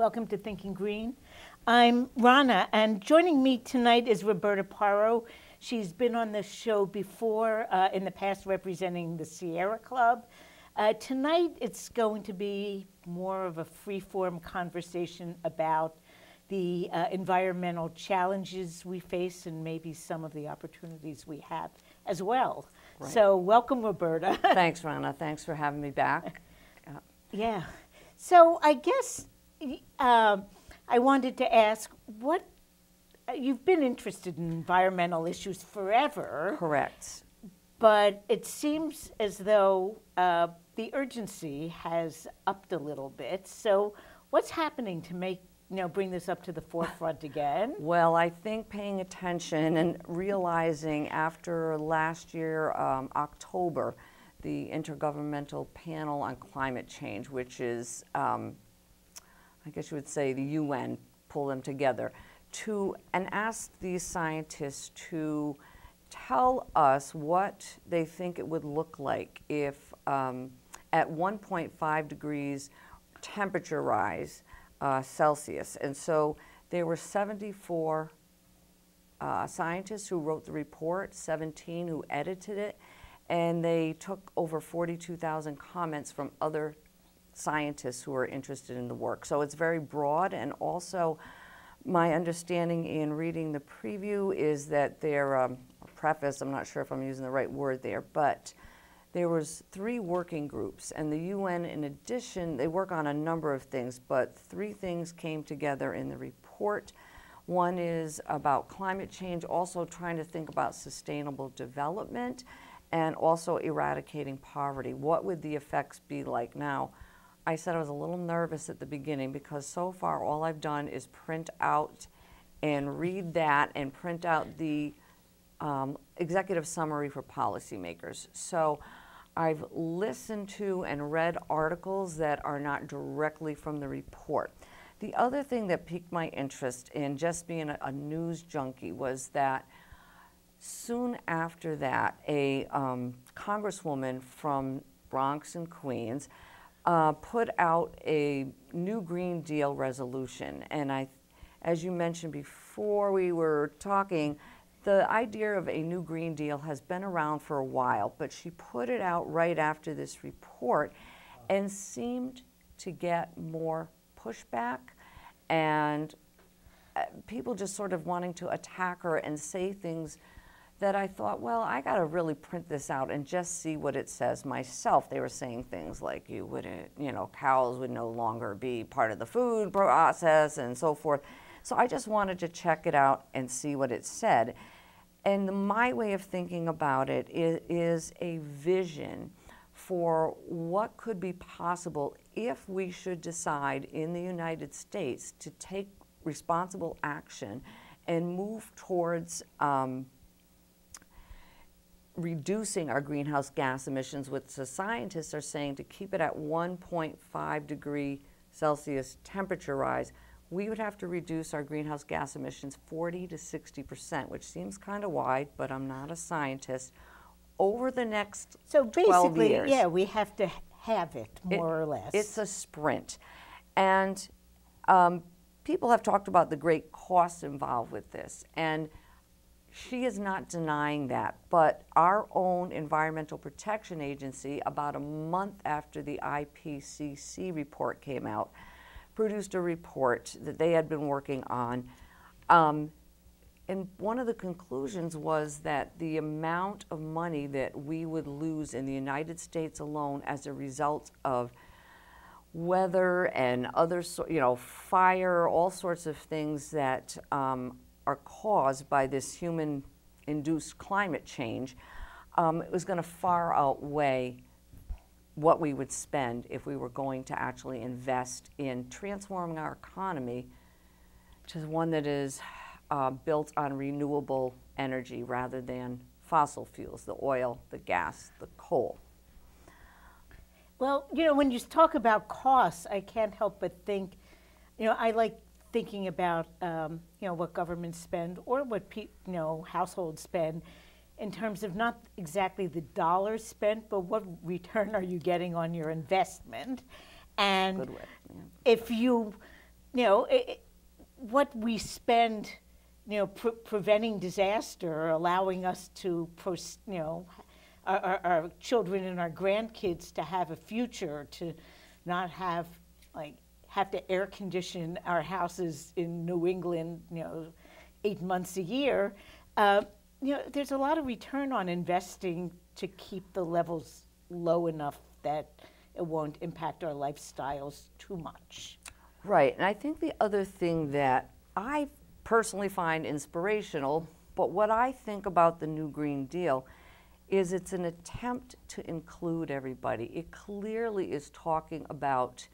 Welcome to Thinking Green. I'm Rana, and joining me tonight is Roberta Paro. She's been on the show before in the past representing the Sierra Club. Tonight it's going to be more of a free-form conversation about the environmental challenges we face and maybe some of the opportunities we have as well. Right. So welcome, Roberta. Thanks, Rana. Thanks for having me back. Yeah. So I guess I wanted to ask, what you've been interested in environmental issues forever. Correct. But it seems as though the urgency has upped a little bit. So what's happening to make, bring this up to the forefront again? Well, I think paying attention and realizing after last year, October, the Intergovernmental Panel on Climate Change, which is, I guess you would say the UN, pull them together, and ask these scientists to tell us what they think it would look like if at 1.5 degrees temperature rise Celsius. And so there were 74 scientists who wrote the report, 17 who edited it, and they took over 42,000 comments from other scientists who are interested in the work. So it's very broad, and also my understanding in reading the preview is that their preface, I'm not sure if I'm using the right word there, but there was 3 working groups, and the UN, in addition, they work on a number of things, but 3 things came together in the report. One is about climate change, also trying to think about sustainable development, and also eradicating poverty. What would the effects be like now? I said I was a little nervous at the beginning because so far all I've done is print out and read that and print out the executive summary for policymakers. So I've listened to and read articles that are not directly from the report. The other thing that piqued my interest in just being a news junkie was that soon after that, a congresswoman from Bronx and Queens put out a new Green Deal resolution. And as you mentioned before we were talking, the idea of a new Green Deal has been around for a while, but she put it out right after this report and seemed to get more pushback and people just sort of wanting to attack her and say things that I thought, well, I got to really print this out and just see what it says myself. They were saying things like you wouldn't, cows would no longer be part of the food process and so forth. So I just wanted to check it out and see what it said. And my way of thinking about it is a vision for what could be possible if we should decide in the United States to take responsible action and move towards reducing our greenhouse gas emissions, which the scientists are saying to keep it at 1.5 degree Celsius temperature rise, we would have to reduce our greenhouse gas emissions 40 to 60%, which seems kind of wide, but I'm not a scientist, over the next 12 years. So basically, yeah, we have to have it, more or less. It's a sprint. And people have talked about the great costs involved with this, and she is not denying that, but our own Environmental Protection Agency, about a month after the IPCC report came out, produced a report that they had been working on. And one of the conclusions was that the amount of money that we would lose in the United States alone as a result of weather and other, fire, all sorts of things that are caused by this human-induced climate change, it was going to far outweigh what we would spend if we were going to actually invest in transforming our economy to one that is built on renewable energy rather than fossil fuels, the oil, the gas, the coal. Well, when you talk about costs, I can't help but think, I like thinking about what governments spend or what households spend in terms of not exactly the dollars spent, but what return are you getting on your investment. And if you you know, what we spend, you know, preventing disaster, or allowing us to, you know, our children and our grandkids to have a future, to not have, like, have to air condition our houses in New England, you know, 8 months a year. You know, there's a lot of return on investing to keep the levels low enough that it won't impact our lifestyles too much. Right, and I think the other thing that I personally find inspirational, but what I think about the New Green Deal is it's an attempt to include everybody. It clearly is talking about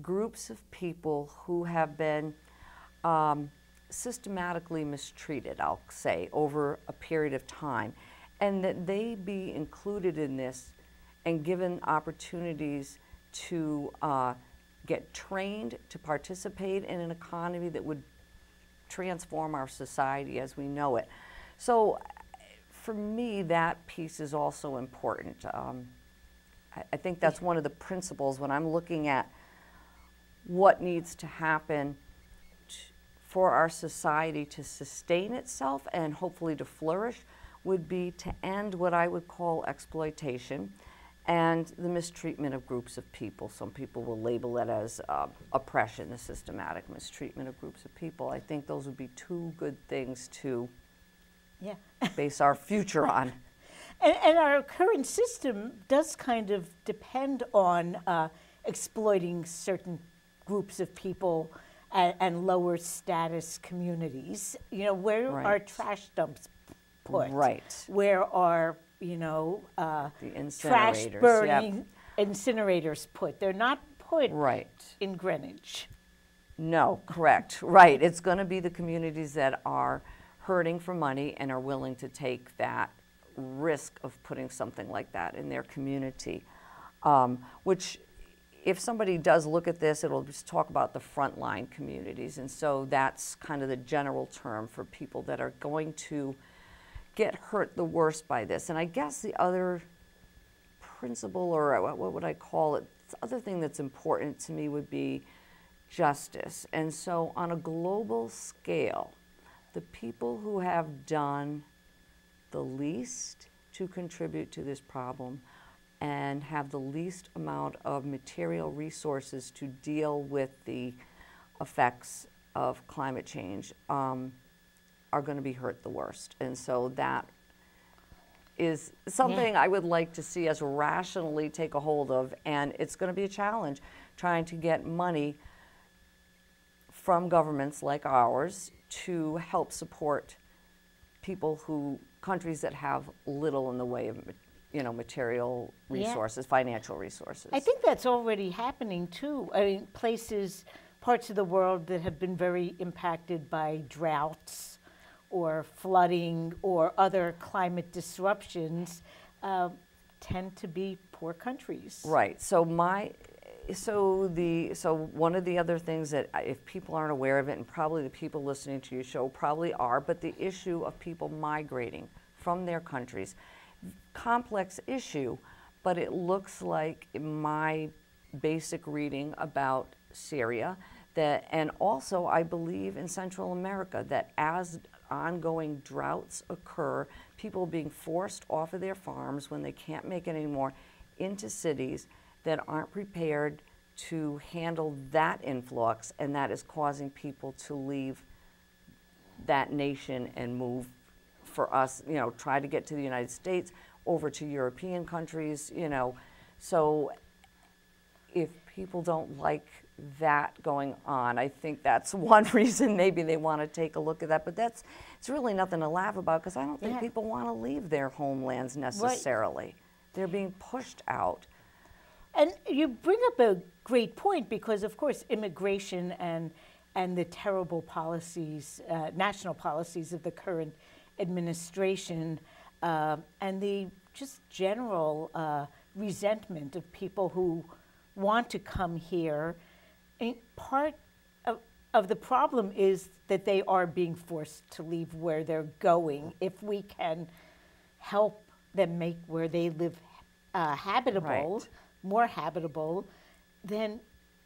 groups of people who have been systematically mistreated, I'll say, over a period of time, and that they be included in this and given opportunities to get trained to participate in an economy that would transform our society as we know it. So for me, that piece is also important. I think that's one of the principles when I'm looking at what needs to happen for our society to sustain itself and hopefully to flourish, would be to end what I would call exploitation and the mistreatment of groups of people. Some people will label it as oppression, the systematic mistreatment of groups of people. I think those would be two good things to base our future on. And our current system does kind of depend on exploiting certain groups of people and lower status communities. You know, where are trash dumps put? Right. Where are, you know, the trash burning incinerators put? They're not put in Greenwich. No, correct. Right. It's going to be the communities that are hurting for money and are willing to take that risk of putting something like that in their community, which if somebody does look at this, it'll just talk about the frontline communities. And so that's kind of the general term for people that are going to get hurt the worst by this. And I guess the other principle, or what would I call it, the other thing that's important to me would be justice. And so on a global scale, the people who have done the least to contribute to this problem and have the least amount of material resources to deal with the effects of climate change are going to be hurt the worst. And so that is something I would like to see us rationally take a hold of, and it's going to be a challenge trying to get money from governments like ours to help support countries that have little in the way of material resources, financial resources. I think that's already happening too. I mean, parts of the world that have been very impacted by droughts or flooding or other climate disruptions tend to be poor countries. Right. So one of the other things that if people aren't aware of it, and probably the people listening to your show probably are, but the issue of people migrating from their countries, complex issue, but it looks like my basic reading about Syria, and also I believe in Central America, that as ongoing droughts occur, people being forced off of their farms when they can't make it anymore into cities that aren't prepared to handle that influx, and that is causing people to leave that nation and move, for us, try to get to the United States, over to European countries, So if people don't like that going on, I think that's one reason maybe they want to take a look at that. But it's really nothing to laugh about, because I don't think people want to leave their homelands necessarily. Right. They're being pushed out. And you bring up a great point, because of course immigration and the terrible policies, national policies of the current administration, and the just general resentment of people who want to come here. And part of the problem is that they are being forced to leave where they're going. If we can help them make where they live habitable, more habitable, then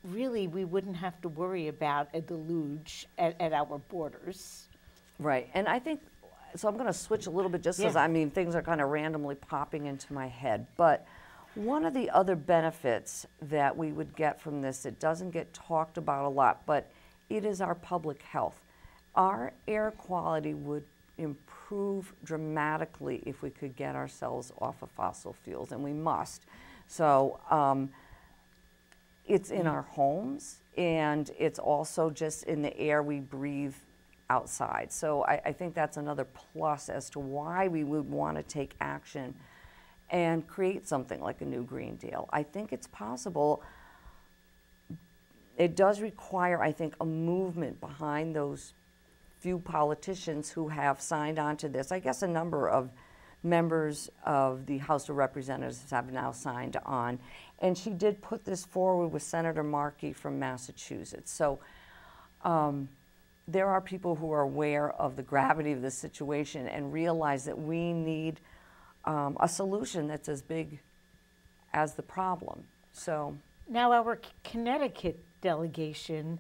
really we wouldn't have to worry about a deluge at our borders. Right, and I think, so I'm going to switch a little bit just because, Yeah. I mean, things are kind of randomly popping into my head. But one of the other benefits that we would get from this, it doesn't get talked about a lot, but it is our public health. Our air quality would improve dramatically if we could get ourselves off of fossil fuels, and we must. So it's in our homes, and it's also just in the air we breathe outside. So I think that's another plus as to why we would want to take action and create something like a new Green Deal. I think it's possible. It does require, I think, a movement behind those few politicians who have signed on to this. I guess a number of members of the House of Representatives have now signed on. And she did put this forward with Senator Markey from Massachusetts. So there are people who are aware of the gravity of the situation and realize that we need a solution that's as big as the problem. So Now, our Connecticut delegation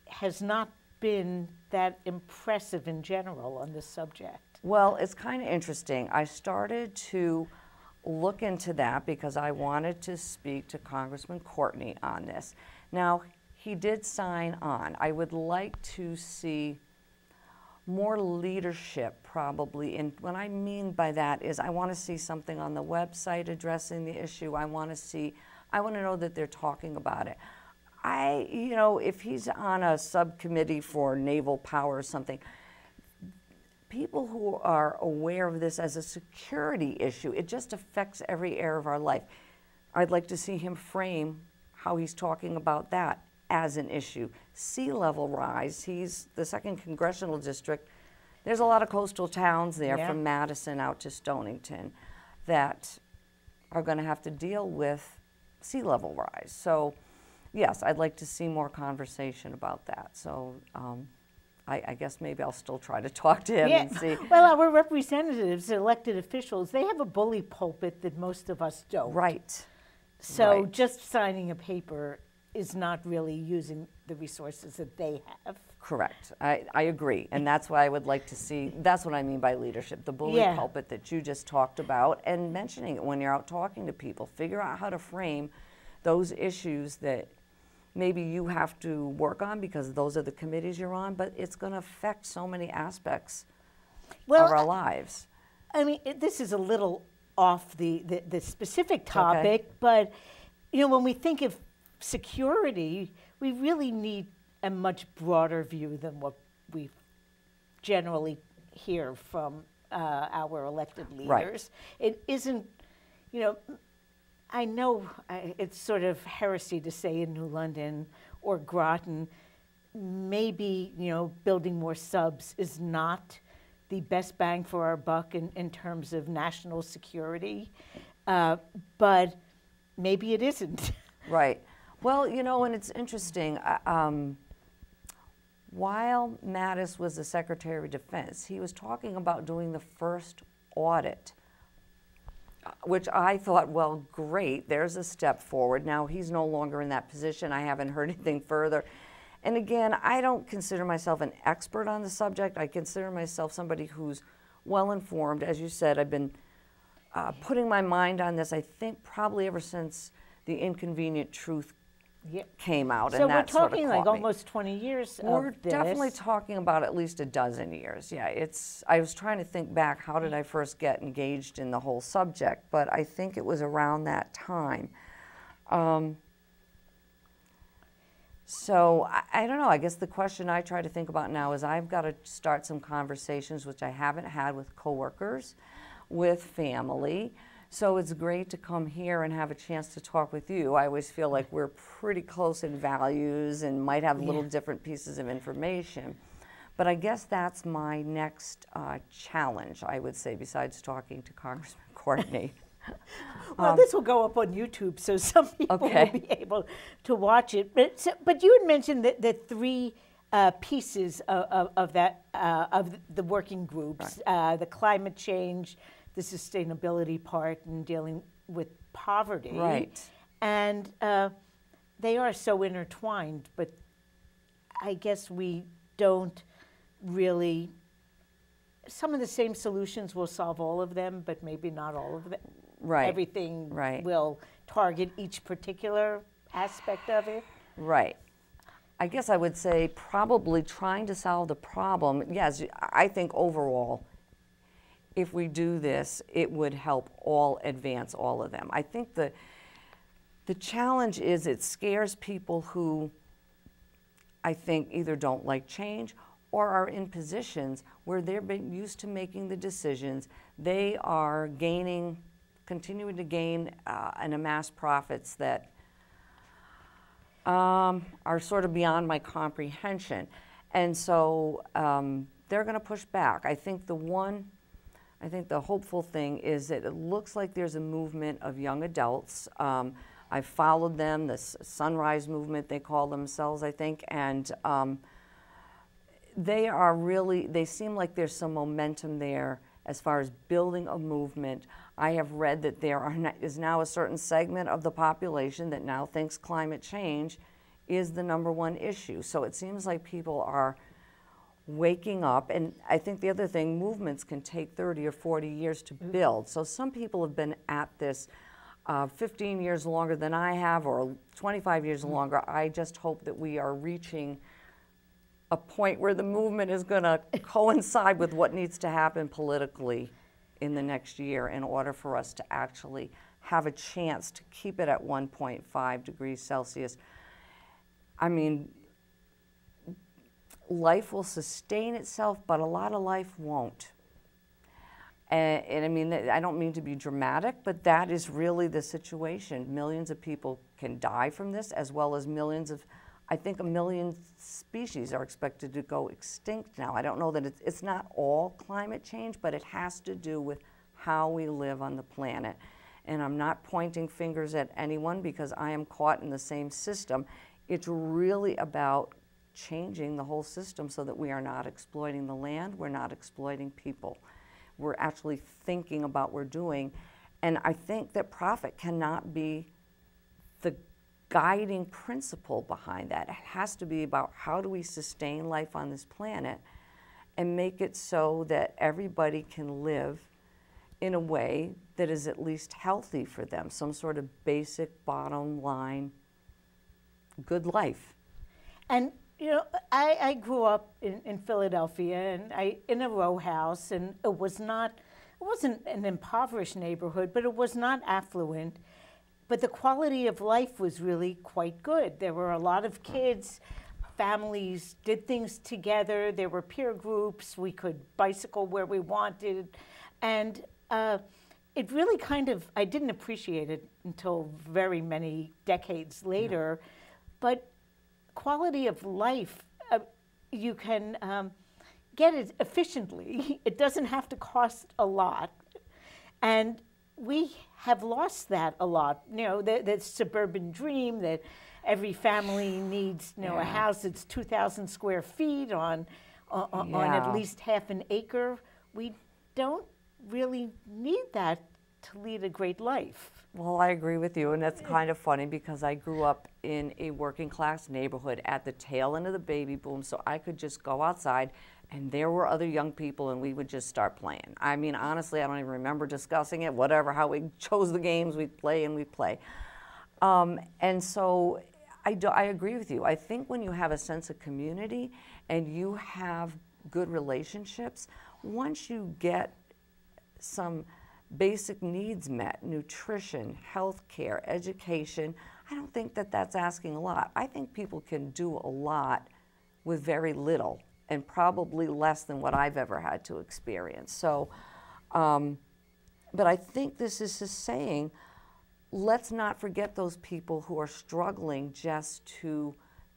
has not been that impressive in general on this subject. well, it's kind of interesting. I started to look into that because I wanted to speak to Congressman Courtney on this. Now, he did sign on. I would like to see more leadership probably, and what I mean by that is I want to see something on the website addressing the issue. I want to know that they're talking about it. If he's on a subcommittee for naval power or something, people who are aware of this as a security issue, it just affects every area of our life. I'd like to see him frame how he's talking about that as an issue. Sea level rise, he's the 2nd Congressional District. There's a lot of coastal towns there from Madison out to Stonington that are going to have to deal with sea level rise. So yes, I'd like to see more conversation about that. So I guess maybe I'll still try to talk to him and see. Well, our representatives, elected officials, they have a bully pulpit that most of us don't. Right. So Right. just signing a paper is not really using the resources that they have. Correct. I agree. And that's why I would like to see, that's what I mean by leadership, the bully pulpit that you just talked about, and mentioning it when you're out talking to people. Figure out how to frame those issues that maybe you have to work on because those are the committees you're on, but it's going to affect so many aspects of our lives. I mean, this is a little off the specific topic, but when we think of security, we really need a much broader view than what we generally hear from our elected leaders. Right. It isn't, I know it's sort of heresy to say in New London or Groton, maybe, building more subs is not the best bang for our buck in terms of national security, but maybe it isn't. Right. Well, and it's interesting. While Mattis was the Secretary of Defense, he was talking about doing the first audit, which I thought, well, great, there's a step forward. Now, he's no longer in that position. I haven't heard anything further. And again, I don't consider myself an expert on the subject. I consider myself somebody who's well-informed. As you said, I've been putting my mind on this, I think, probably ever since The Inconvenient Truth came out. So and that we're talking sort of like almost 20 years We're of this. definitely talking about at least a dozen years. Yeah, I was trying to think back, how did I first get engaged in the whole subject? But I think it was around that time. So I don't know. I guess the question I try to think about now is I've got to start some conversations, which I haven't had with coworkers, with family. So it's great to come here and have a chance to talk with you. I always feel like we're pretty close in values and might have little different pieces of information. But I guess that's my next challenge, I would say, besides talking to Congressman Courtney. Well, this will go up on YouTube, so some people will be able to watch it. But you had mentioned the three pieces of the working groups: the climate change, the sustainability part, and dealing with poverty. Right. And they are so intertwined, but I guess we don't really, some of the same solutions will solve all of them, but maybe not all of them. Right. Everything Right. will target each particular aspect of it. Right. I guess I would say probably trying to solve the problem. Yes, I think overall, if we do this, it would help all advance all of them. I think the challenge is it scares people who I think either don't like change or are in positions where they're been used to making the decisions. They are continuing to gain and amass profits that are sort of beyond my comprehension. And so they're going to push back. I think the hopeful thing is that it looks like there's a movement of young adults. I've followed them, the Sunrise Movement, they call themselves, I think, and they seem like there's some momentum there as far as building a movement. I have read that there is now a certain segment of the population that now thinks climate change is the #1 issue. So it seems like people are waking up, and I think the other thing, movements can take 30 or 40 years to build. So some people have been at this 15 years longer than I have, or 25 years longer. I just hope that we are reaching a point where the movement is going to coincide with what needs to happen politically in the next year in order for us to actually have a chance to keep it at 1.5 degrees Celsius. I mean, life will sustain itself, but a lot of life won't. And I mean, I don't mean to be dramatic, but that is really the situation. Millions of people can die from this, as well as I think 1 million species are expected to go extinct now. I don't know that it's not all climate change, but it has to do with how we live on the planet. And I'm not pointing fingers at anyone because I am caught in the same system. It's really about changing the whole system so that we are not exploiting the land, we're not exploiting people. We're actually thinking about what we're doing. And I think that profit cannot be the guiding principle behind that. It has to be about how do we sustain life on this planet and make it so that everybody can live in a way that is at least healthy for them, some sort of basic bottom line good life. And you know, I grew up in Philadelphia, and in a row house, and it wasn't an impoverished neighborhood, but it was not affluent. But the quality of life was really quite good. There were a lot of kids, families did things together, there were peer groups, we could bicycle where we wanted, and it really I didn't appreciate it until very many decades later, but quality of life, you can get it efficiently. It doesn't have to cost a lot. And we have lost that a lot. You know, the suburban dream that every family needs, a house that's 2,000 square feet on at least half an acre. We don't really need that to lead a great life. Well, I agree with you, and that's kind of funny because I grew up in a working class neighborhood at the tail end of the baby boom, so I could just go outside and there were other young people and we would just start playing. I mean, honestly, I don't even remember discussing it, how we chose the games, we'd play and we'd play. And so I agree with you. I think when you have a sense of community and you have good relationships, once you get some basic needs met, nutrition, health care, education, I don't think that that's asking a lot. I think people can do a lot with very little and probably less than what I've ever had to experience. So, but I think this is just saying, let's not forget those people who are struggling just to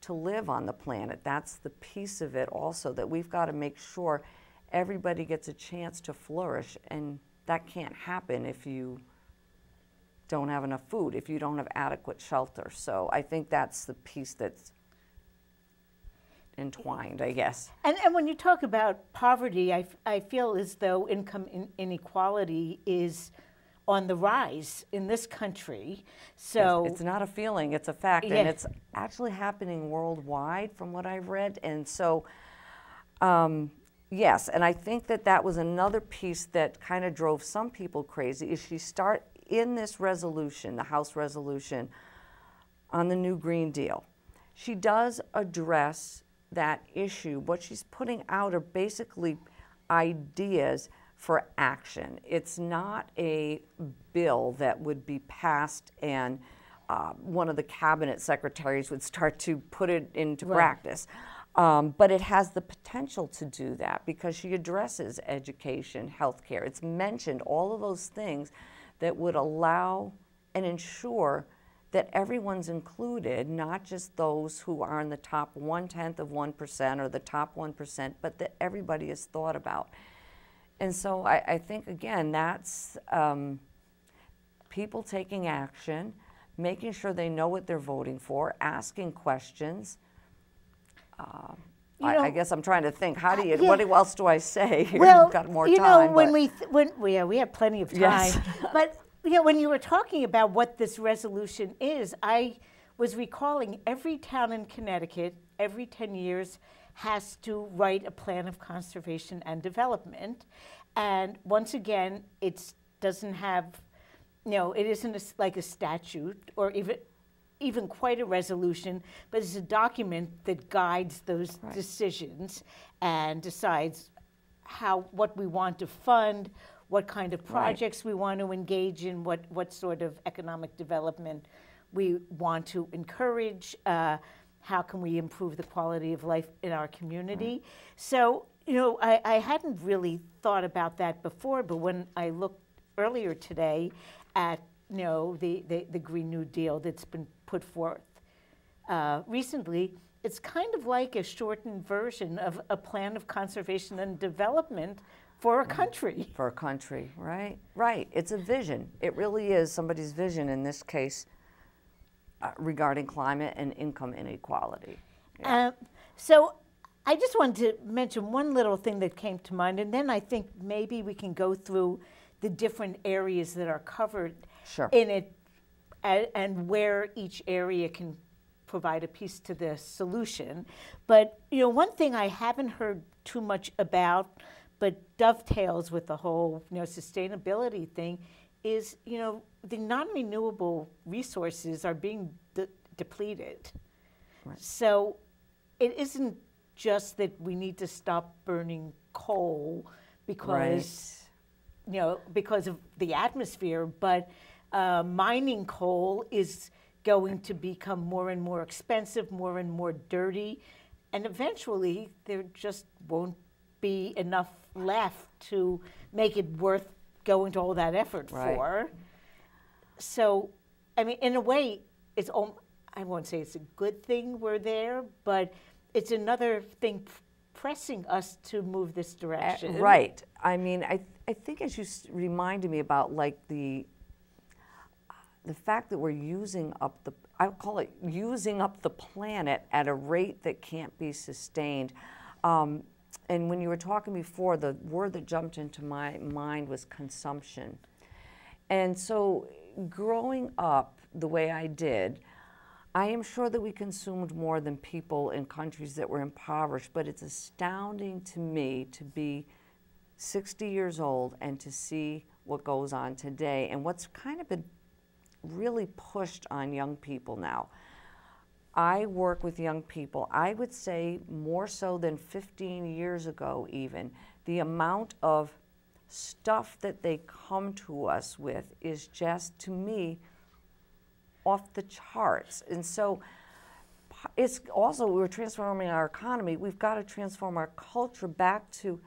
live on the planet. That's the piece of it also, that we've got to make sure everybody gets a chance to flourish, and that can't happen if you don't have enough food, if you don't have adequate shelter. So I think that's the piece that's entwined, I guess. And when you talk about poverty, I feel as though income inequality is on the rise in this country. So it's not a feeling, it's a fact, Yeah. and it's actually happening worldwide from what I've read. And so, yes, and I think that that was another piece that kind of drove some people crazy, is she start in this resolution, the House resolution, on the new Green Deal. She does address that issue. What she's putting out are basically ideas for action. It's not a bill that would be passed and one of the cabinet secretaries would start to put it into practice. But it has the potential to do that because she addresses education, healthcare. It's mentioned all of those things that would allow and ensure that everyone's included, not just those who are in the top 1/10 of 1% or the top 1%, but that everybody is thought about. And so I think, again, that's people taking action, making sure they know what they're voting for, asking questions. I guess I'm trying to think, how do you, what else do I say here? Well, We've got more you time. know, we have plenty of time. Yes. But you know, when you were talking about what this resolution is, I was recalling every town in Connecticut every 10 years has to write a plan of conservation and development. And once again, it doesn't have, you know, it isn't like a statute or even quite a resolution, but it's a document that guides those decisions and decides what we want to fund, what kind of projects we want to engage in, what sort of economic development we want to encourage, how can we improve the quality of life in our community. So, you know, I hadn't really thought about that before, but when I looked earlier today at, you know, the Green New Deal that's been put forth recently, it's kind of like a shortened version of a plan of conservation and development for a country. For a country, right? Right. It's a vision. It really is somebody's vision in this case regarding climate and income inequality. Yeah. So I just wanted to mention one little thing that came to mind, and then I think maybe we can go through the different areas that are covered in it and where each area can provide a piece to the solution. But, you know, one thing I haven't heard too much about, but dovetails with the whole, you know, sustainability thing, is, you know, the non-renewable resources are being depleted. Right. So it isn't just that we need to stop burning coal because, you know, because of the atmosphere, but mining coal is going to become more and more expensive, more and more dirty, and eventually there just won't be enough left to make it worth going to all that effort for. So, I mean, in a way, it's I won't say it's a good thing we're there, but it's another thing pressing us to move this direction. Right. I mean, I think as you reminded me about like the fact that we're using up I call it using up the planet at a rate that can't be sustained. And when you were talking before, the word that jumped into my mind was consumption. And so growing up the way I did, I am sure that we consumed more than people in countries that were impoverished, but it's astounding to me to be 60 years old and to see what goes on today and what's kind of been really pushed on young people now. I work with young people, I would say more so than 15 years ago even. The amount of stuff that they come to us with is just, to me, off the charts. And so it's also, we're transforming our economy, we've got to transform our culture back to,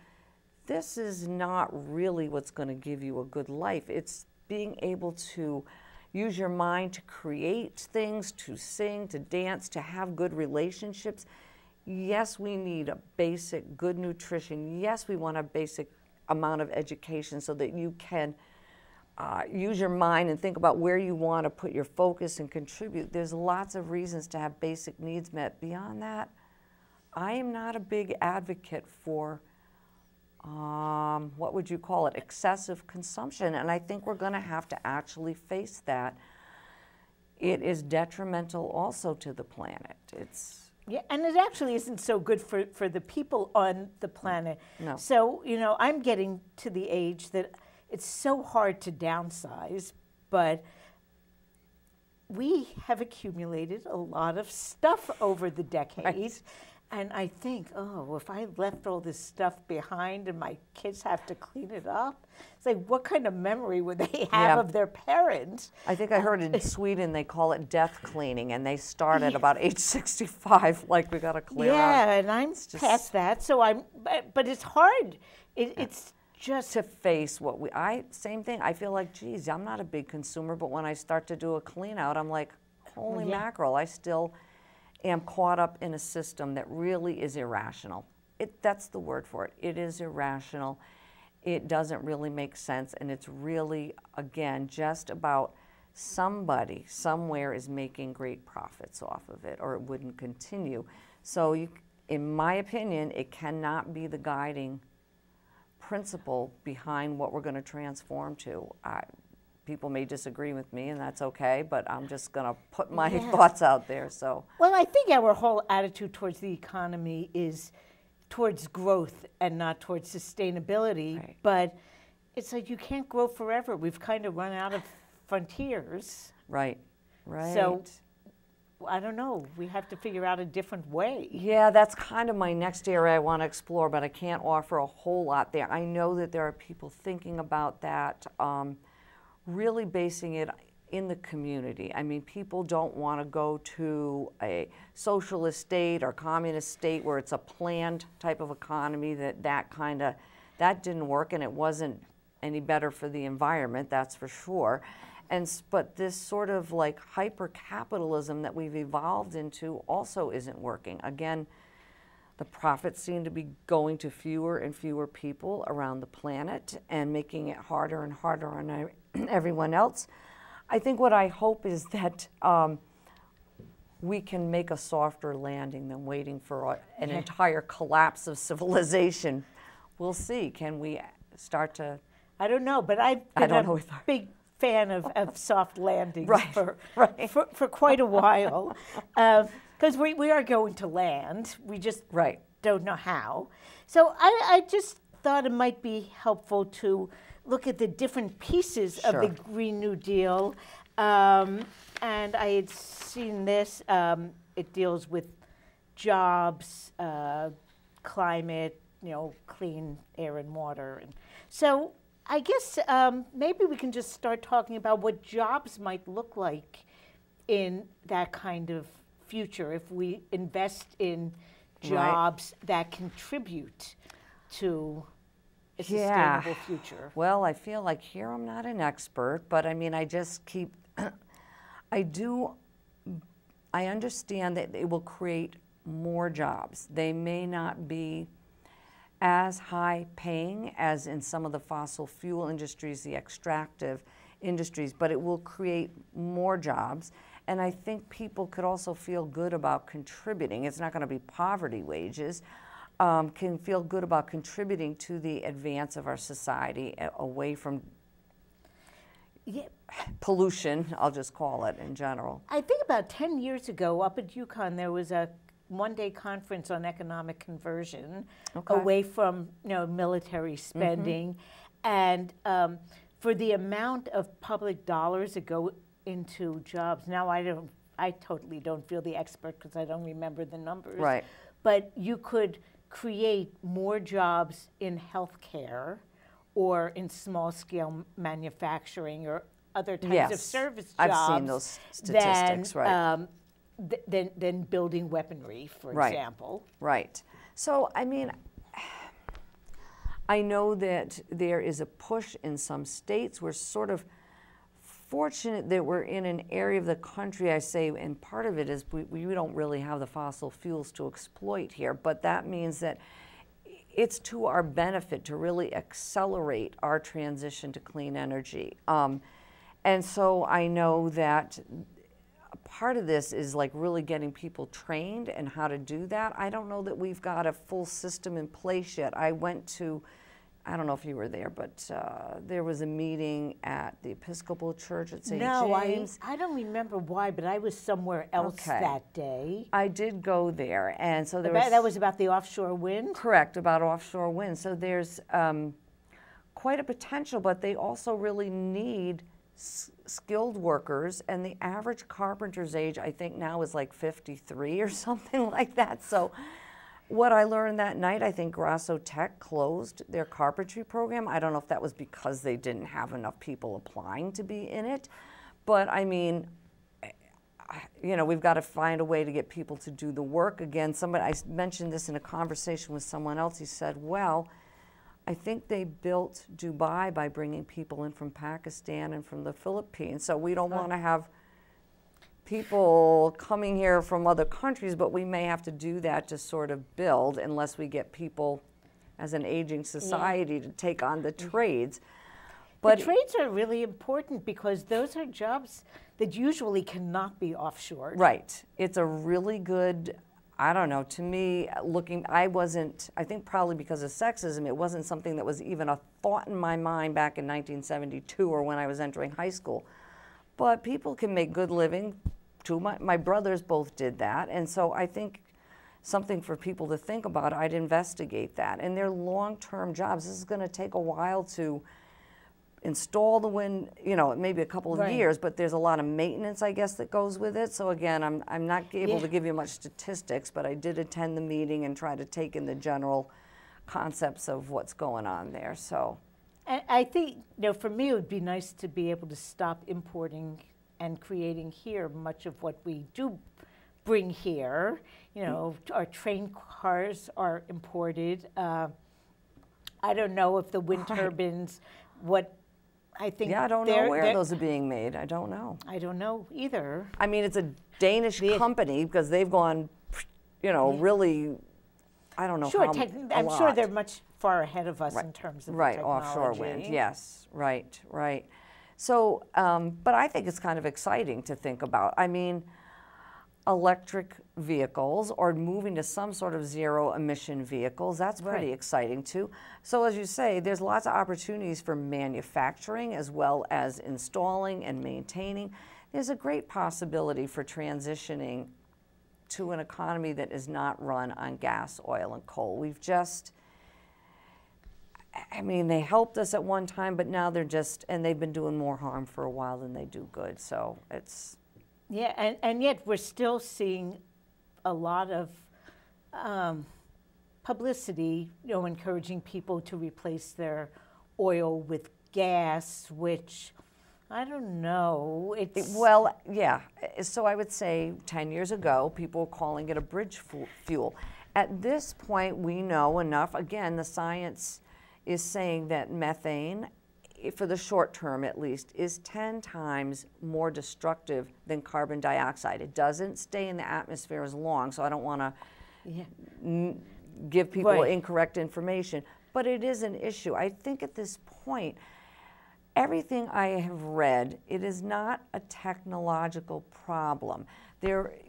this is not really what's going to give you a good life. It's being able to use your mind to create things, to sing, to dance, to have good relationships. Yes, we need a basic good nutrition. Yes, we want a basic amount of education so that you can use your mind and think about where you want to put your focus and contribute. There's lots of reasons to have basic needs met. Beyond that, I am not a big advocate for what would you call it, excessive consumption. And I think we're going to have to actually face that. It is detrimental also to the planet. It's Yeah, and it actually isn't so good for the people on the planet. No. So, you know, I'm getting to the age that it's so hard to downsize, but we have accumulated a lot of stuff over the decades. Right. And I think, oh, if I left all this stuff behind and my kids have to clean it up, it's like, what kind of memory would they have of their parents? I think I heard in Sweden they call it death cleaning, and they start at about age 65, like we got to clear out. Yeah, and I'm past that, so but it's hard. It's just to face what same thing. I feel like, geez, I'm not a big consumer, but when I start to do a clean out, I'm like, holy mackerel, I still am caught up in a system that really is irrational. That's the word for it. It is irrational. It doesn't really make sense, and it's really, again, just about somebody somewhere is making great profits off of it, or it wouldn't continue. So in my opinion, it cannot be the guiding principle behind what we're going to transform to. People may disagree with me, and that's okay, but I'm just going to put my thoughts out there. So, well, I think our whole attitude towards the economy is towards growth and not towards sustainability. Right. But it's like you can't grow forever. We've kind of run out of frontiers. Right, right. So I don't know. We have to figure out a different way. Yeah, that's kind of my next area I want to explore, but I can't offer a whole lot there. I know that there are people thinking about that. Really basing it in the community. I mean, people don't want to go to a socialist state or communist state where it's a planned type of economy. That didn't work, and it wasn't any better for the environment, that's for sure. But this sort of like hyper-capitalism that we've evolved into also isn't working. Again, the profits seem to be going to fewer and fewer people around the planet and making it harder and harder on everyone else. I think what I hope is that we can make a softer landing than waiting for an entire collapse of civilization. We'll see. Can we start to? I don't know, but I've been a big fan of soft landings for quite a while. Because we are going to land. We just don't know how. So I just thought it might be helpful to look at the different pieces of the Green New Deal. And I had seen this. It deals with jobs, climate, clean air and water. And so I guess maybe we can just start talking about what jobs might look like in that kind of future if we invest in jobs that contribute to a sustainable future. Well, I feel like here I'm not an expert, but I mean, I just keep, I understand that it will create more jobs. They may not be as high paying as in some of the fossil fuel industries, the extractive industries, but it will create more jobs. And I think people could also feel good about contributing. It's not going to be poverty wages. Can feel good about contributing to the advance of our society away from pollution, I'll just call it in general. I think about 10 years ago up at UConn there was a one-day conference on economic conversion away from military spending. And for the amount of public dollars that go into jobs, now I totally don't feel the expert because I don't remember the numbers. Right. But you could create more jobs in healthcare or in small-scale manufacturing or other types of service jobs. I've seen those statistics, than building weaponry, for example. Right. So, I mean, I know that there is a push in some states. We're sort of fortunate that we're in an area of the country, I say, and part of it is we don't really have the fossil fuels to exploit here, but that means that it's to our benefit to really accelerate our transition to clean energy. And so I know that part of this is like really getting people trained and how to do that. I don't know that we've got a full system in place yet. I went to I don't know if you were there, but there was a meeting at the Episcopal Church at St. No, James. I don't remember why, but I was somewhere else that day. I did go there, and so That was about the offshore wind? Correct, about offshore wind. So there's quite a potential, but they also really need skilled workers, and the average carpenter's age, I think now is like 53 or something like that. So what I learned that night, I think Grasso Tech closed their carpentry program. I don't know if that was because they didn't have enough people applying to be in it, but I mean, you know, we've got to find a way to get people to do the work again. I mentioned this in a conversation with someone else. He said, well, I think they built Dubai by bringing people in from Pakistan and from the Philippines. So we don't want to have people coming here from other countries, but we may have to do that to sort of build unless we get people as an aging society to take on the trades. But the trades are really important because those are jobs that usually cannot be offshore. Right. It's a really good, I don't know, to me, I think probably because of sexism, it wasn't something that was even a thought in my mind back in 1972 or when I was entering high school. But people can make good living too. My brothers both did that. And so I think something for people to think about, I'd investigate that. And they're long-term jobs. This is going to take a while to install the wind, you know, maybe a couple of years, but there's a lot of maintenance, I guess, that goes with it. So again, I'm not able to give you much statistics, but I did attend the meeting and try to take in the general concepts of what's going on there. So I think, you know, for me, it would be nice to be able to stop importing and creating here much of what we do bring here. You know, our train cars are imported. I don't know if the wind turbines, I think I don't know where those are being made. I don't know. I don't know either. I mean, it's a Danish company because they've gone, you know, really, I don't know how I'm sure they're much far ahead of us in terms of technology. Offshore wind, yes, right. So, but I think it's kind of exciting to think about. I mean, electric vehicles or moving to some sort of zero emission vehicles, that's pretty exciting too. So as you say, there's lots of opportunities for manufacturing as well as installing and maintaining. There's a great possibility for transitioning to an economy that is not run on gas, oil, and coal. We've just, I mean, they helped us at one time, but now they're just, and they've been doing more harm for a while than they do good. So it's, yeah, and yet we're still seeing a lot of publicity, you know, encouraging people to replace their oil with gas, which I don't know. Well, yeah. So I would say 10 years ago, people were calling it a bridge fuel. At this point, we know enough. Again, the science is saying that methane, for the short term at least, is 10 times more destructive than carbon dioxide. It doesn't stay in the atmosphere as long, so I don't want to give people incorrect information, but it is an issue. I think at this point, everything I have read, it is not a technological problem.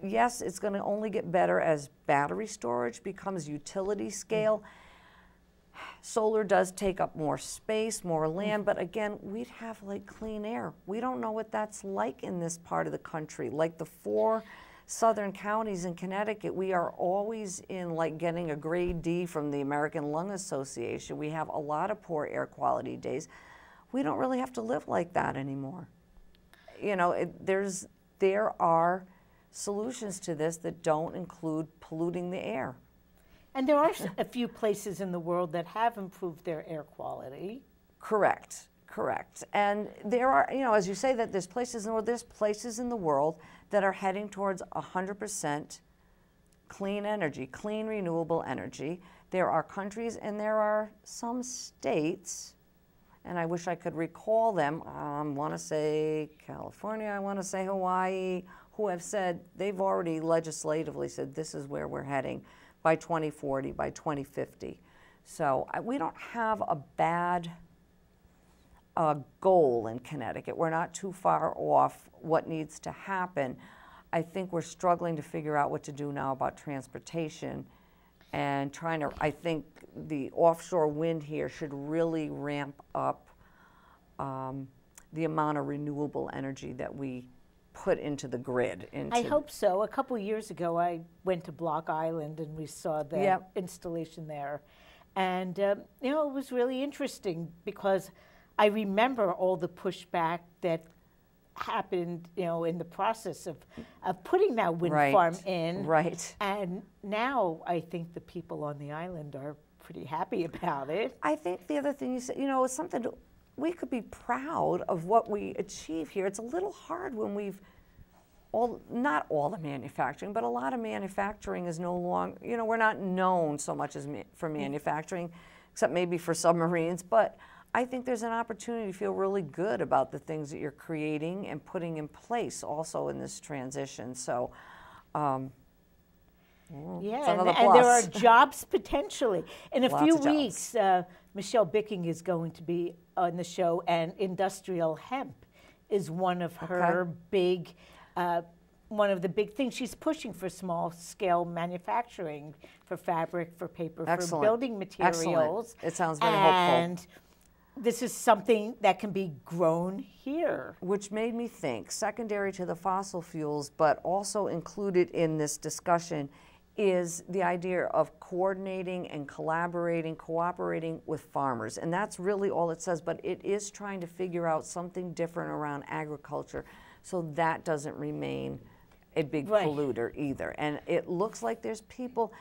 Yes, it's going to only get better as battery storage becomes utility scale. Solar does take up more space, more land, but again, we'd have like clean air. We don't know what that's like in this part of the country. Like the 4 southern counties in Connecticut, we are always in like getting a grade D from the American Lung Association. We have a lot of poor air quality days. We don't really have to live like that anymore. You know, there are solutions to this that don't include polluting the air. And there are a few places in the world that have improved their air quality. Correct. And there are, you know, as you say that there's places in the world that are heading towards 100% clean energy, clean renewable energy. There are countries and there are some states, and I wish I could recall them. I want to say California, I want to say Hawaii, who have said they've already legislatively said this is where we're heading by 2040, by 2050. So we don't have a bad goal in Connecticut. We're not too far off what needs to happen. I think we're struggling to figure out what to do now about transportation and trying to, I think the offshore wind here should really ramp up the amount of renewable energy that we put into the grid. I hope so. A couple years ago, I went to Block Island and we saw the Yep. installation there. And, you know, it was really interesting because I remember all the pushback that happened, you know, in the process of putting that wind Right. farm in. Right. And now I think the people on the island are pretty happy about it. I think the other thing you said, you know, is something we could be proud of what we achieve here. It's a little hard when not all the manufacturing, but a lot of manufacturing is no longer, you know, we're not known so much as for manufacturing, except maybe for submarines, but I think there's an opportunity to feel really good about the things that you're creating and putting in place also in this transition. So, yeah, another and there are plus. jobs potentially. In a Lots few of jobs. weeks, Michelle Bicking is going to be on the show, and industrial hemp is one of her big, one of the big things she's pushing for small-scale manufacturing, for fabric, for paper, Excellent. for building materials. Excellent. It sounds very hopeful. And this is something that can be grown here. Which made me think, secondary to the fossil fuels, but also included in this discussion, is the idea of coordinating and collaborating, cooperating with farmers. And that's really all it says, but it is trying to figure out something different around agriculture so that doesn't remain a big Right. polluter either. And it looks like there's people,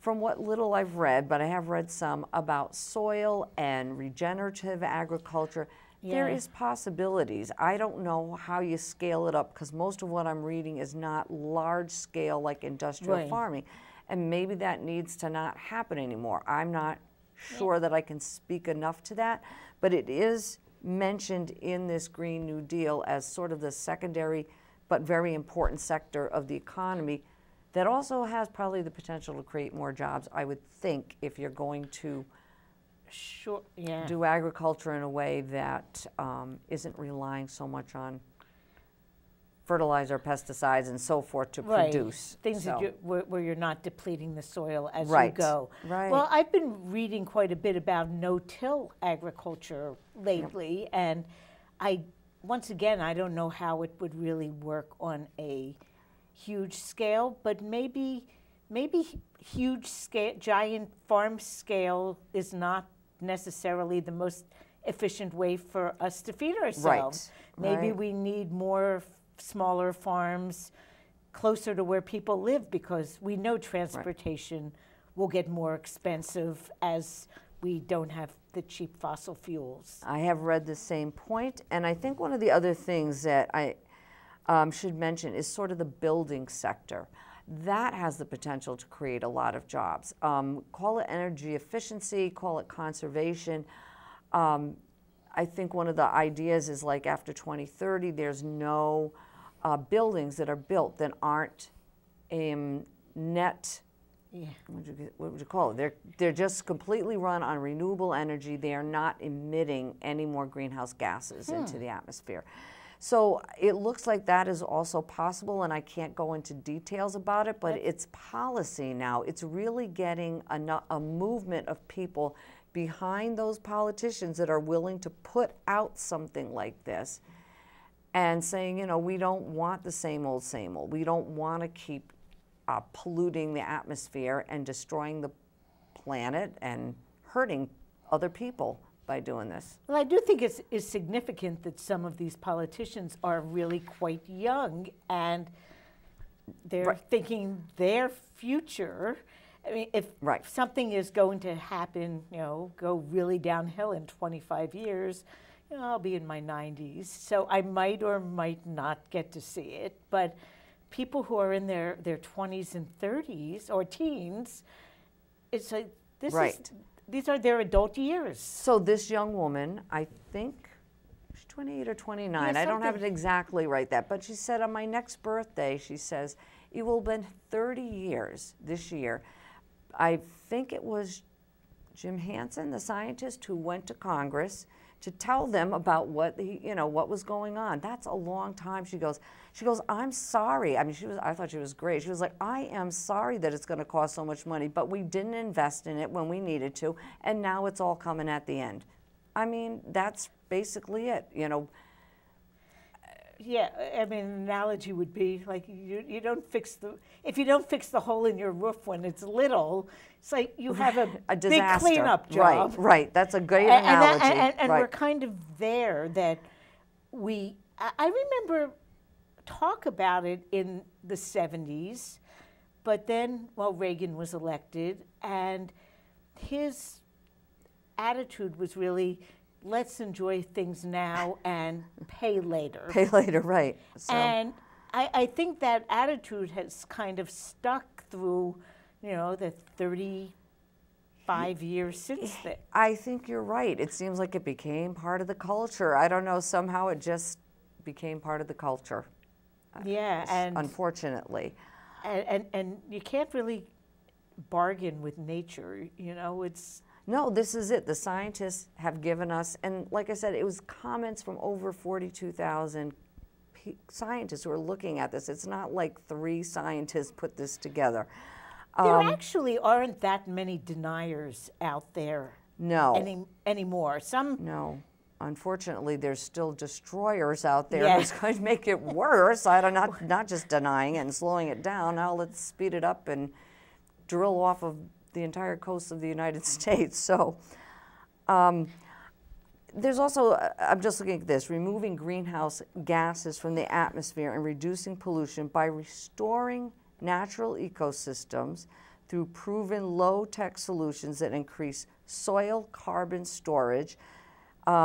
from what little I've read, but I have read some about soil and regenerative agriculture. There Yeah. is possibilities. I don't know how you scale it up because most of what I'm reading is not large scale like industrial Right. farming. And maybe that needs to not happen anymore. I'm not sure that I can speak enough to that, but it is mentioned in this Green New Deal as sort of the secondary but very important sector of the economy that also has probably the potential to create more jobs, I would think, if you're going to Sure, yeah. do agriculture in a way that isn't relying so much on fertilizer, pesticides, and so forth to Right. produce. Things So- that where you're not depleting the soil as you Right. go. Right. Well, I've been reading quite a bit about no-till agriculture lately, and once again, I don't know how it would really work on a huge scale, but maybe huge scale, giant farm scale is not necessarily the most efficient way for us to feed ourselves. Maybe Right. we need more smaller farms closer to where people live because we know transportation will get more expensive as we don't have the cheap fossil fuels. I have read the same point, and I think one of the other things that I should mention is sort of the building sector. That has the potential to create a lot of jobs. Call it energy efficiency, call it conservation. I think one of the ideas is like after 2030, there's no buildings that are built that aren't net. Yeah. What would you call it? They're just completely run on renewable energy. They are not emitting any more greenhouse gases into the atmosphere. So it looks like that is also possible, and I can't go into details about it, but it's policy now. It's really getting a movement of people behind those politicians that are willing to put out something like this and saying, you know, we don't want the same old, same old. We don't want to keep polluting the atmosphere and destroying the planet and hurting other people by doing this. Well, I do think it's significant that some of these politicians are really quite young and they're thinking their future. I mean, if something is going to happen, you know, go really downhill in 25 years, you know, I'll be in my 90s, so I might or might not get to see it. But people who are in their 20s and 30s or teens, it's like these are their adult years. So this young woman, I think she's 28 or 29. Yeah, I don't have it exactly right that, but she said on my next birthday, she says, it will have been 30 years this year. I think it was Jim Hansen, the scientist who went to Congress to tell them about what what was going on. That's a long time. She goes, I'm sorry. I mean, I thought she was great. She was like, I am sorry that it's going to cost so much money, but we didn't invest in it when we needed to, and now it's all coming at the end. I mean, that's basically it, Yeah, I mean, an analogy would be like you don't fix if you don't fix the hole in your roof when it's little, it's like you have a big disaster. cleanup job. Right. That's a great analogy. And right. we're kind of there that I remember talk about it in the 70s, but then, well, Reagan was elected, and his attitude was really, let's enjoy things now and pay later. Pay later, right. So. And I think that attitude has kind of stuck through, the 35 years since then. I think you're right. It seems like it became part of the culture. I don't know, somehow it just became part of the culture. Yeah, and unfortunately. And you can't really bargain with nature, it's... No, this is it. The scientists have given us, and like I said, it was comments from over 42,000 scientists who are looking at this. It's not like 3 scientists put this together. There actually aren't that many deniers out there. No. Anymore. No. Unfortunately, there's still destroyers out there who's going to make it worse. Not just denying it and slowing it down. Now let's speed it up and drill off of the entire coast of the United States. So there's also, I'm just looking at this, removing greenhouse gases from the atmosphere and reducing pollution by restoring natural ecosystems through proven low-tech solutions that increase soil carbon storage,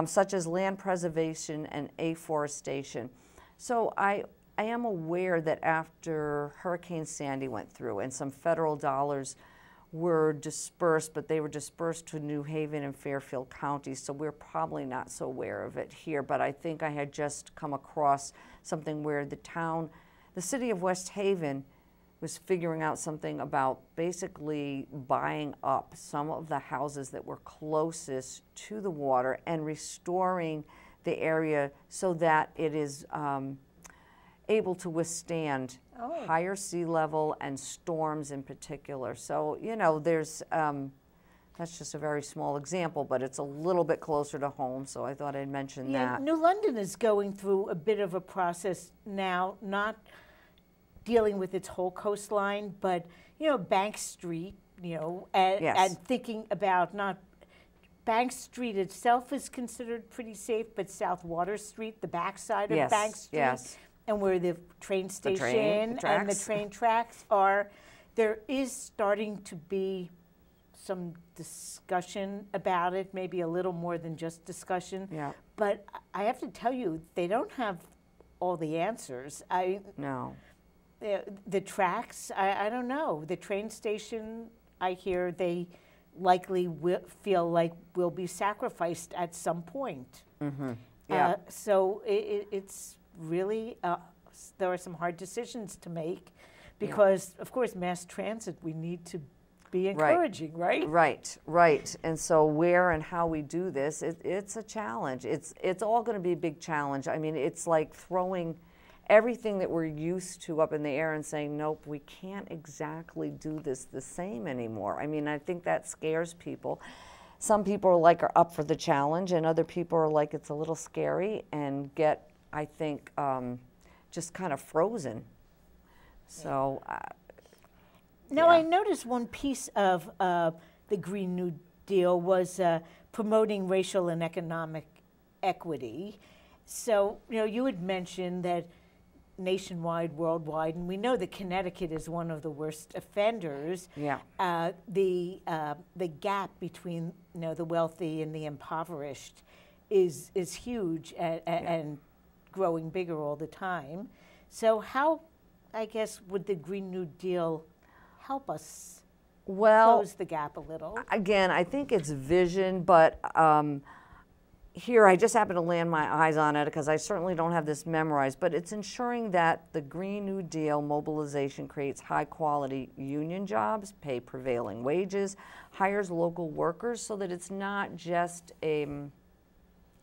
such as land preservation and afforestation. So I am aware that after Hurricane Sandy went through and some federal dollars were dispersed, but they were dispersed to New Haven and Fairfield counties, so we're probably not so aware of it here. But I think I had just come across something where the city of West Haven was figuring out something about basically buying up some of the houses that were closest to the water and restoring the area so that it is able to withstand higher sea level and storms in particular. So, there's, that's just a very small example, but it's a little bit closer to home, so I thought I'd mention that. New London is going through a bit of a process now, not dealing with its whole coastline, but, Bank Street, and thinking about not Bank Street itself is considered pretty safe, but South Water Street, the backside of Bank Street, and where the train station and the train tracks are, there is starting to be some discussion about it, maybe a little more than just discussion. Yeah. But I have to tell you, they don't have all the answers. No. The tracks, I don't know. The train station, I hear they likely feel like will be sacrificed at some point. Mm-hmm. Yeah. So it's really, there are some hard decisions to make because, of course, mass transit, we need to be encouraging, right? Right. And so where and how we do this, it's a challenge. It's all going to be a big challenge. I mean, it's like throwing everything that we're used to up in the air and saying, nope, we can't exactly do this the same anymore. I mean, I think that scares people. Some people are up for the challenge, and other people are like, it's a little scary, and get, I think, just kind of frozen. So. Now, I noticed one piece of the Green New Deal was promoting racial and economic equity. So, you had mentioned that nationwide, worldwide, and we know that Connecticut is one of the worst offenders. Yeah. The gap between the wealthy and the impoverished is huge and growing bigger all the time. So how, I guess, would the Green New Deal help us close the gap a little? Again, I think it's vision, but here I just happen to land my eyes on it because I certainly don't have this memorized, but it's ensuring that the Green New Deal mobilization creates high quality union jobs, pay prevailing wages, hires local workers so that it's not just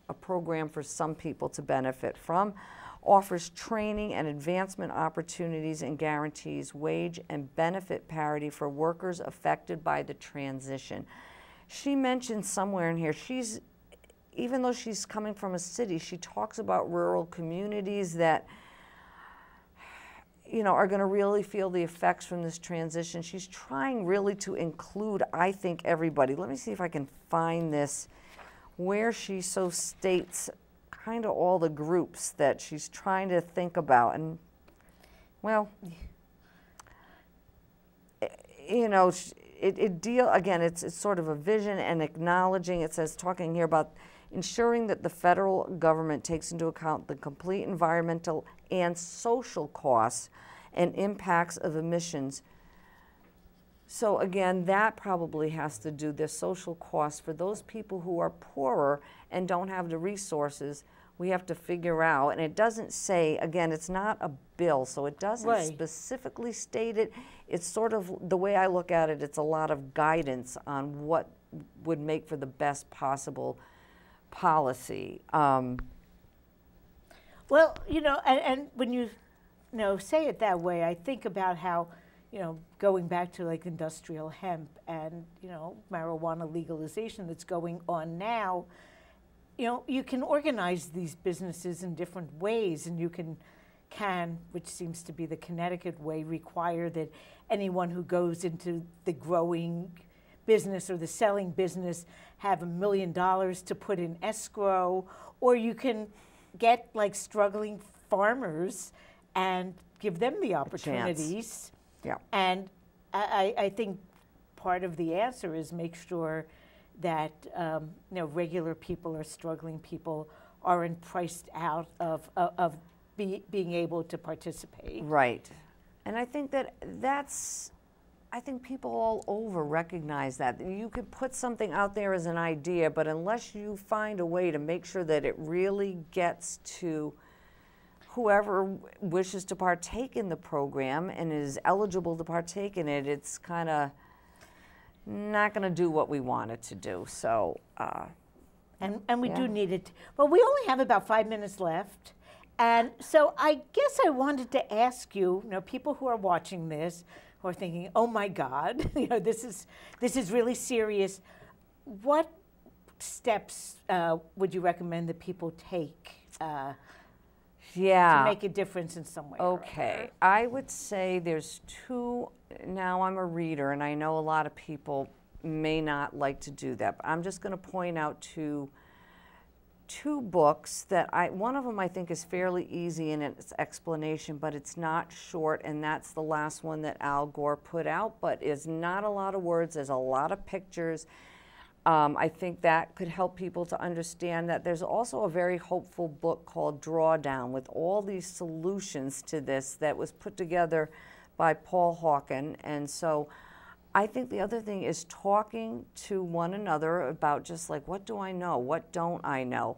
a program for some people to benefit from, offers training and advancement opportunities and guarantees wage and benefit parity for workers affected by the transition. She mentioned somewhere in here, even though she's coming from a city, she talks about rural communities that, you know, are going to really feel the effects from this transition. She's trying really to include, I think, everybody. Let me see if I can find this where she so states kind of all the groups that she's trying to think about. And, well, you know, again, it's sort of a vision and acknowledging, it says, talking here about ensuring that the federal government takes into account the complete environmental and social costs and impacts of emissions. So again, that probably has to do the social costs for those people who are poorer and don't have the resources. We have to figure out, and it doesn't say, again, it's not a bill, so it doesn't specifically state it. It's sort of, the way I look at it, it's a lot of guidance on what would make for the best possible policy. Well, you know, and when you know, say it that way, I think about how, you know, going back to like industrial hemp and, you know, marijuana legalization that's going on now, you know, you can organize these businesses in different ways, and you can, which seems to be the Connecticut way, require that anyone who goes into the growing business or the selling business have $1 million to put in escrow, or you can get like struggling farmers and give them the opportunities. Yeah. And I think part of the answer is make sure that you know, regular people or struggling people aren't priced out of being able to participate. Right. And I think I think people all over recognize that. You could put something out there as an idea, but unless you find a way to make sure that it really gets to whoever wishes to partake in the program and is eligible to partake in it, it's kind of not going to do what we want it to do. So, and we do need it. Well, we only have about 5 minutes left. And so I guess I wanted to ask you, you know, people who are watching this, who are thinking, "Oh my God, you know, this is really serious." What steps would you recommend that people take to make a difference in some way? Okay, I would say there's two. Now I'm a reader, and I know a lot of people may not like to do that, but I'm just going to point out two books that one of them I think is fairly easy in its explanation, but it's not short, and that's the last one that Al Gore put out, but is not a lot of words, there's a lot of pictures. I think that could help people to understand that. There's also a very hopeful book called Drawdown with all these solutions to this that was put together by Paul Hawken, and so I think the other thing is talking to one another about just like, what do I know? What don't I know?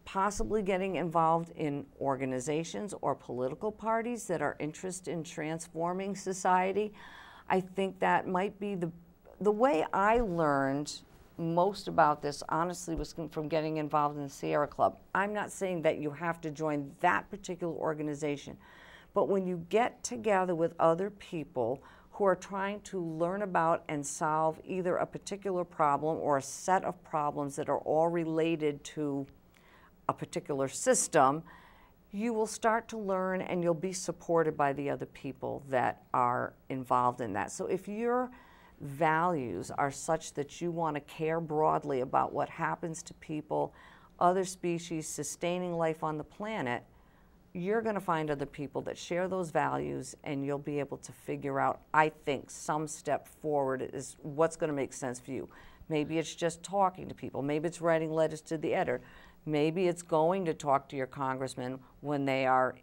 Possibly getting involved in organizations or political parties that are interested in transforming society. I think that might be the way I learned most about this, honestly, was from getting involved in the Sierra Club. I'm not saying that you have to join that particular organization, but when you get together with other people who are trying to learn about and solve either a particular problem or a set of problems that are all related to a particular system, you will start to learn and you'll be supported by the other people that are involved in that. So if your values are such that you want to care broadly about what happens to people, other species, sustaining life on the planet, you're going to find other people that share those values, and you'll be able to figure out, I think, some step forward is what's going to make sense for you. Maybe it's just talking to people. Maybe it's writing letters to the editor. Maybe it's going to talk to your congressman when they are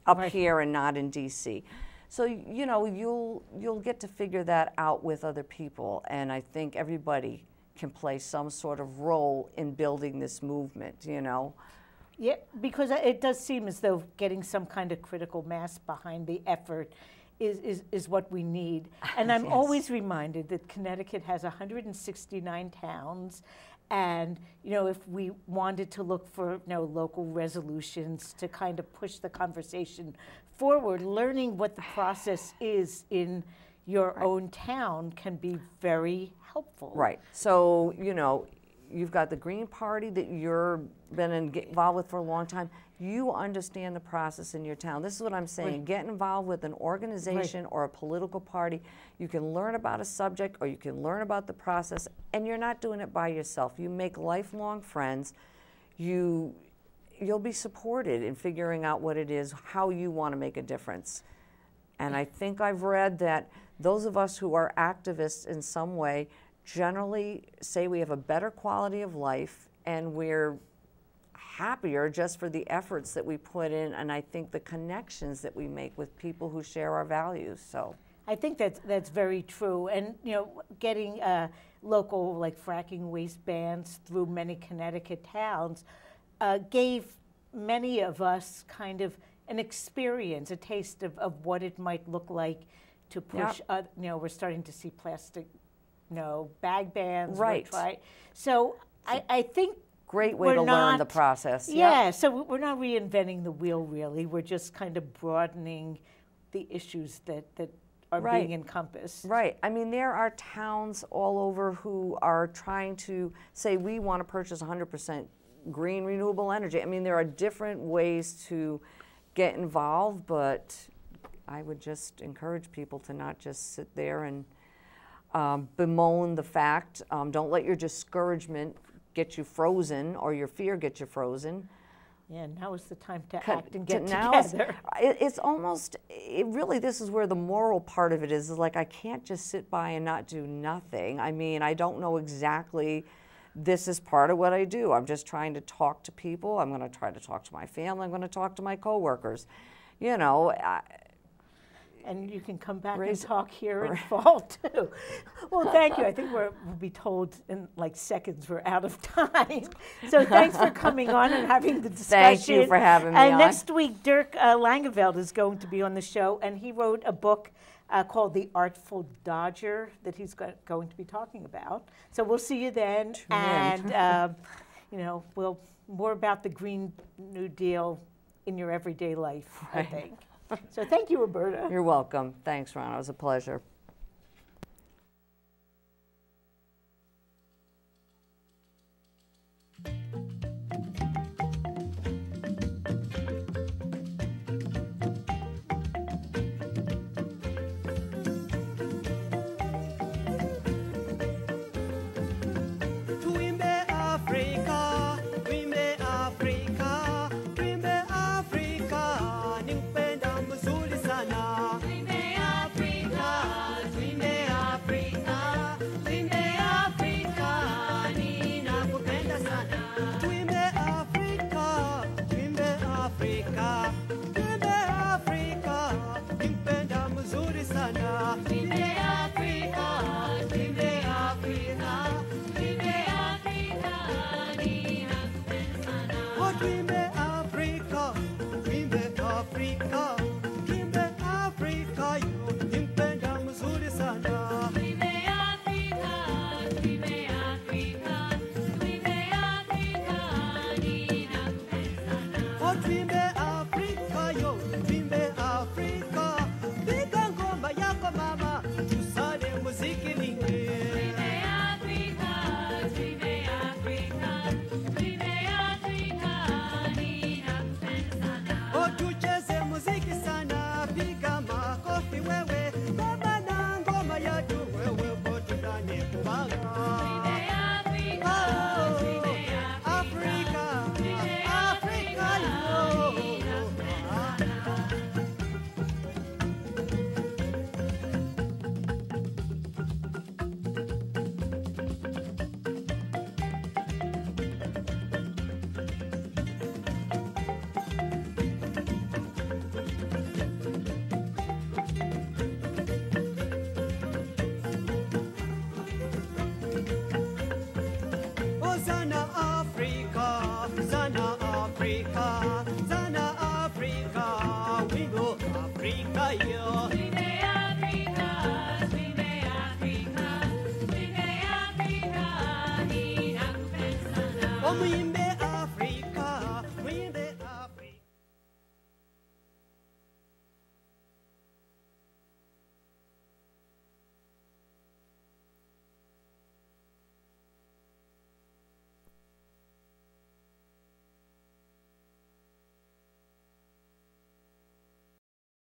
up here and not in D.C. So, you know, you'll get to figure that out with other people, and I think everybody can play some sort of role in building this movement, you know. Yeah, because it does seem as though getting some kind of critical mass behind the effort is what we need. And I'm always reminded that Connecticut has 169 towns, And, you know, if we wanted to look for, you know, local resolutions to kind of push the conversation forward, learning what the process is in your own town can be very helpful. Right. So, you know, you've got the Green Party that you've been involved with for a long time. You understand the process in your town. This is what I'm saying. Right. Get involved with an organization or a political party. You can learn about a subject or you can learn about the process, and you're not doing it by yourself. You make lifelong friends. You'll be supported in figuring out what it is, how you want to make a difference. And I think I've read that those of us who are activists in some way generally say we have a better quality of life and we're happier just for the efforts that we put in, and I think the connections that we make with people who share our values. So I think that's very true. And, you know, getting local, like, fracking waste bans through many Connecticut towns gave many of us kind of an experience, a taste of what it might look like to push. You know, we're starting to see plastic, you know, bag bans. Right. So I think great way to learn the process. Yeah, so we're not reinventing the wheel, really. We're just kind of broadening the issues that are being encompassed. Right. I mean, there are towns all over who are trying to say, we want to purchase 100% green renewable energy. I mean, there are different ways to get involved, but I would just encourage people to not just sit there and bemoan the fact. Don't let your discouragement get you frozen or your fear get you frozen. Yeah, now is the time to act and get together. It's almost, really, this is where the moral part of it is like, I can't just sit by and not do nothing. I mean, I don't know exactly, this is part of what I do. I'm just trying to talk to people. I'm going to try to talk to my family. I'm going to talk to my coworkers. You know, and you can come back and talk here in fall, too. Well, thank you. I think we'll be told in like seconds we're out of time. So thanks for coming on and having the discussion. Thank you for having me on. Next week, Dirk Langeveld is going to be on the show, and he wrote a book called The Artful Dodger that he's going to be talking about. So we'll see you then. And, you know, more about the Green New Deal in your everyday life, I think. So thank you, Roberta. You're welcome. Thanks, Ron. It was a pleasure. Tucheze muziki omuyimba